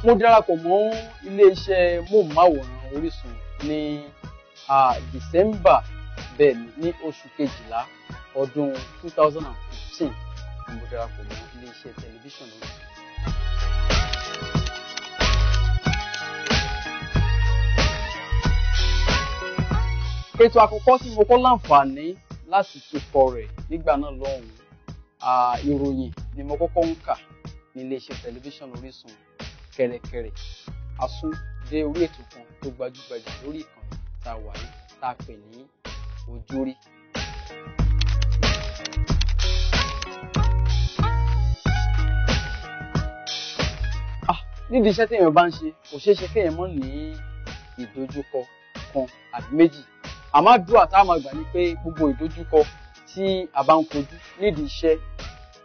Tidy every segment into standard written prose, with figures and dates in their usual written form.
mo darapọ̀ mọ́ iléeṣẹ́ móhùnmáwòrán Orísun ní December bẹ́ẹ̀ ní oṣù kejìlá ọdún 2015 ni mo darapọ̀ mọ́ iléeṣẹ́ tẹlifíṣàn Orísun. Ètò àkọ́kọ́ tí mo kọ́ láǹfààní láti tukọ̀ rẹ̀ nígbà náà lọ́hùn-ún ìròyìn ni mo kọ́kọ́ ń kà ní iléeṣẹ́ tẹlifíṣàn Orísun kẹ̀rẹ̀kẹ̀rẹ̀ asún dé orí ètò kan tó gbajúgbajà lórí ìkànnì tá a wà yìí tá a pè ní Ojúrí. Nídìí iṣẹ́ téèyàn bá ń ṣe kò ṣeé ṣe kéèyàn mọ́ ní ìdojúkọ kan àbí méjì. Àmọ́ àdúrà tá a máa gbà ní pé gbogbo ìdojúkọ tí a bá ń kojú nídìí iṣẹ́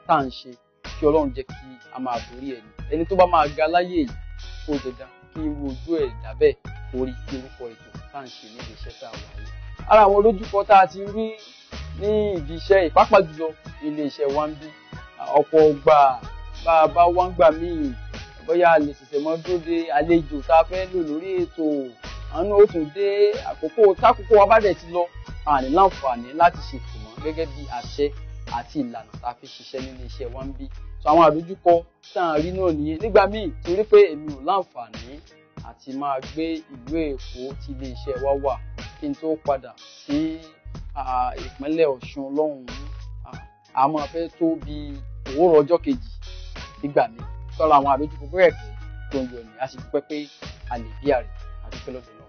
tá à ń ṣe kí Ọlọ́run jẹ́ kí a máa borí ẹni tó bá máa ga láyé yìí kó dandan kí irú ojú ẹ̀ dábẹ́ orí kí orúkọ ètò tá à ń ṣe nídìí iṣẹ́ tá a wà yìí. Ara àwọn olójúkọ tá a ti rí ní ìdí iṣẹ́ ìpápá jùlọ ilé iṣẹ́ wa ń bí ọ̀pọ̀ ọgbà bá a bá wá ń gbà míì bóyá a lè ṣẹ̀ṣẹ̀ mọ́ dúró de àlejò tá a fẹ́ lò lórí ètò àwọn ó tún dé tákòókò wa bá dẹ̀ ti lọ àní láǹfààní láti ṣètò mọ́ gẹ́gẹ́ bí àṣẹ àti ìlànà tá a fi ṣiṣẹ́ nílé iṣẹ́ wa ń bí. So àwọn àdójúkọ tá à ń rí náà nìyẹn nígbà míì torí pé èmi ò láǹfààní àti máa gbé ìlú Èkó tí ilé iṣẹ́ wa wà kí n tó padà sí ìpínlẹ̀ Ọ̀ṣun lọ́hùn-ún a máa fẹ́ tó bí òwúrọ̀ ọjọ́ kejì nígbà míì sọ̀rọ̀ àwọn àdójúkọ pẹ́ẹ́pẹ́ tó ń yọ ní a sì dúpẹ́ pé a lè bí àrè àdúpẹ́ lọ́dún náà.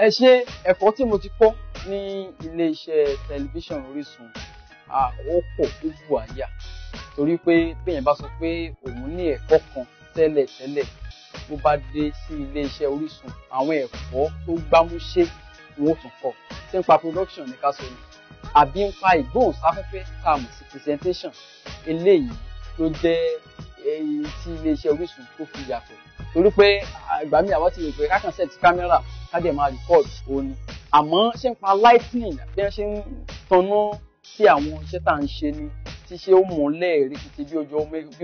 Ẹ ṣe ẹ̀kọ́ tí mo ti kọ́ ní ilé-iṣẹ́ tẹlifíṣàn Orísun ó pọ̀ ó bù àyà torí pé béèyàn bá sọ pé òun ní ẹ̀kọ́ kan tẹ́lẹ̀ bó bá dé sí ilé-iṣẹ́ Orísun àwọn ẹ̀kọ́ tó gbámúṣé wọn ó tún kọ́ tí ń pa production ní ká sọ ni àbí ń pa ìgbóhùnsáfẹ́fẹ́ tá a mọ̀ sí presentation eléyìí ló jẹ́ èyí tí ilé-iṣẹ́ Orísun tó fi yàtọ̀ torí pé ìgbà míì àwọn ti rò pé kákan set kámẹ́rà ká dẹ̀ máa record òní àmọ́ ṣé ń pa lightning bí wọ́n ṣe ń tanná sí àwọn iṣẹ́ tá à ń ṣe ni tí ṣé ó mọ̀ọ́lẹ̀ rẹpẹtẹ bí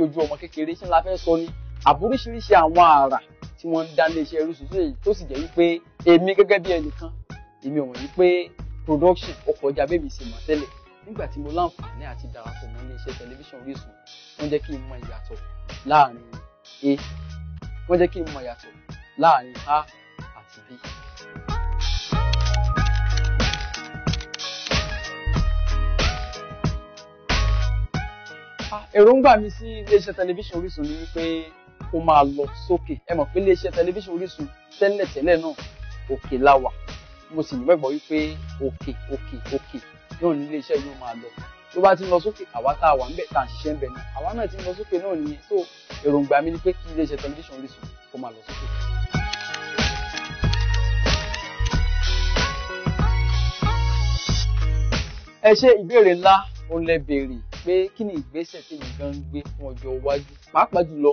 ojú ọmọ kékeré ṣé ń la fẹ́ sọ ni àbúríṣiríṣi àwọn àrà tí wọ́n ń dá ilé-iṣẹ́ Orísun tó sì jẹ́ wípé èmi gẹ́gẹ́ bí ẹnìkan èmi ò mọ̀ wípé production ó kọjá bẹ́ẹ̀ mi ṣe mọ̀ tẹ́lẹ̀ nígbà tí mo láǹfààní àti darapọ̀ mọ́ ilé-iṣẹ́ tẹlifíṣàn Orísun wọ́n jẹ́ kí n mọ ìyàtọ̀ láàrin wọ́n jẹ́ kí n mọ ìyàtọ̀ láàrin A àti B. Èròǹgbà mi sí ilé-iṣẹ́ tẹlifíṣàn Orísun ni wípé ó máa lọ sókè. Ẹ mọ̀ pé ilé-iṣẹ́ tẹlifíṣàn Orísun tẹ́lẹ̀ náà òkè la wà. Mo sì nígbàgbọ́ wípé òkè náà ní ilé-iṣẹ́ yóò máa lọ. Tó bá ti ń lọ sókè àwa tá a wà níbẹ̀ tá à ń ṣiṣẹ́ ń bẹ̀ náà àwa náà ti ń lọ sókè náà nìyẹn. So èròǹgbà mi ni pé kí ilé-iṣẹ́ tẹlifíṣàn Orísun kó máa lọ sókè. Ẹ ṣe ìbéèrè ńlá ó lẹ béèrè pé kí ni ìgbésẹ̀ tí mi gan ń gbé fún ọjọ́ iwájú pàápàá jùlọ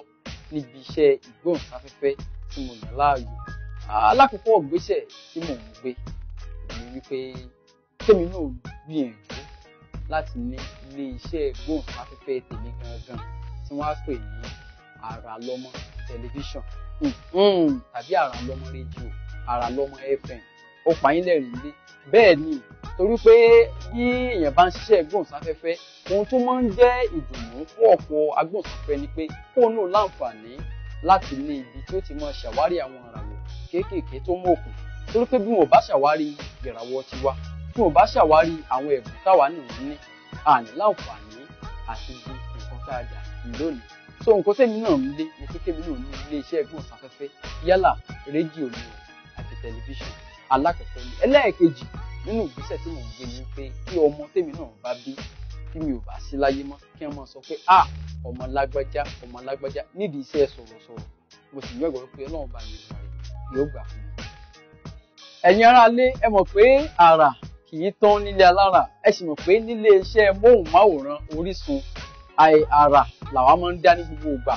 níbi iṣẹ́ ìgbóhùnsáfẹ́fẹ́ tí mo yàn láàyò. Alákọ̀ọ́kọ́ ìgbésẹ̀ tí mò ń gbé ni wípé kémi náà gbìyànjú láti ní ilé iṣẹ́ ìgbóhùnsáfẹ́fẹ́ tèmi gangan tí wọ́n á pè ní Àràlọ́mọ tẹlifíṣàn tàbí Àràlọ́mọ rédíò Àràlọ́mọ FM ó pa yín lẹ́rìn lé bẹ́ẹ̀ ni torí pé bí èèyàn bá ń ṣiṣẹ́ ìgbóhùnsáfẹ́fẹ́ ohun tó máa ń jẹ́ ìdùnnú fún ọ̀pọ̀ agbóhùnsáfẹ́fẹ́ ni pé kóun náà láǹfààní láti ní ibi tí ó ti máa ṣàwárí àwọn ìràwọ̀ kéékèèké tó mọ̀ọ́kùn torí pé bí wọn bá ṣàwárí ìràwọ̀ tiwa tí wọn bá ṣàwárí àwọn ẹ̀bùn táwa náà ní àní láǹfààní àti di nǹkan tá a dà lónìí. So nǹkan tèmi náà ń lé ni pé kémi náà ní ilé iṣẹ́ ìgbóhùnsáfẹ́fẹ́ yálà rédíò ni àti tẹlifíṣàn alákọ̀ọ́kọ́ ni. Ẹlẹ́ẹ̀kejì nínú ìgbésẹ̀ tí mò ń gbé ni pé kí ọmọ tèmi náà bá bí tí mi ò bá sí láyé mọ́ kí wọ́n máa sọ pé ọmọ lágbájá nídìí iṣẹ́ sọ̀rọ̀sọ̀rọ̀ mo sì gbàgbọ́ pé Ọlọ́run bá mi gbà rẹ̀ yóò gbà fún mi. Ẹ̀yin ará ilé ẹ mọ̀ pé àrà kì í tán nílé alára ẹ sì mọ̀ pé nílé iṣẹ́ móhùnmáwòrán Orísun àrà làwa máa ń dá ní gbogbo ìgbà.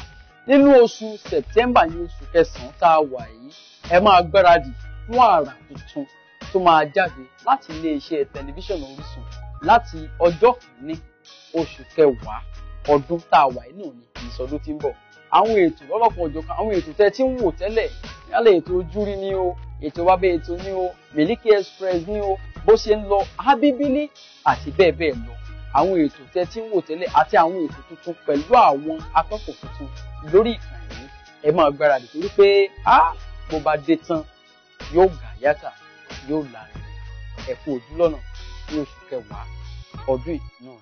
Nínú oṣù September ní oṣù kẹsàn-án tá a wà yìí ẹ máa gbáradì fún àrà tuntun tó máa jáde láti ilé iṣẹ́ tẹlifíṣàn Orísun láti ọjọ́ kìíní oṣù kẹwàá ọdún tá a wà nínú ní ìsọdún tí ń bọ̀. Àwọn ètò lọ́lọ́kan òjọ̀kan, àwọn ètò tẹ́ tí ń wò tẹ́lẹ̀, yálẹ̀ ètò ojúrí ni o, ètò wábẹ́ ètò ni o, Miliki Express ni o, bó ṣe ń lọ Abíbílí àti bẹ́ẹ̀ bẹ́ẹ̀ lọ. Àwọn ètò tẹ́ tí ń wò tẹ́lẹ̀ àti àwọn ètò tuntun pẹ̀lú àwọn akẹ́kọ̀ọ́ tuntun lórí ìkànnì ẹ máa gbáradì torí pé bó bá dé tán yóò gà yàtà yóò láàrin ẹ kú ojú lọ́nà ní oṣù kẹwàá ọdún yìí náà.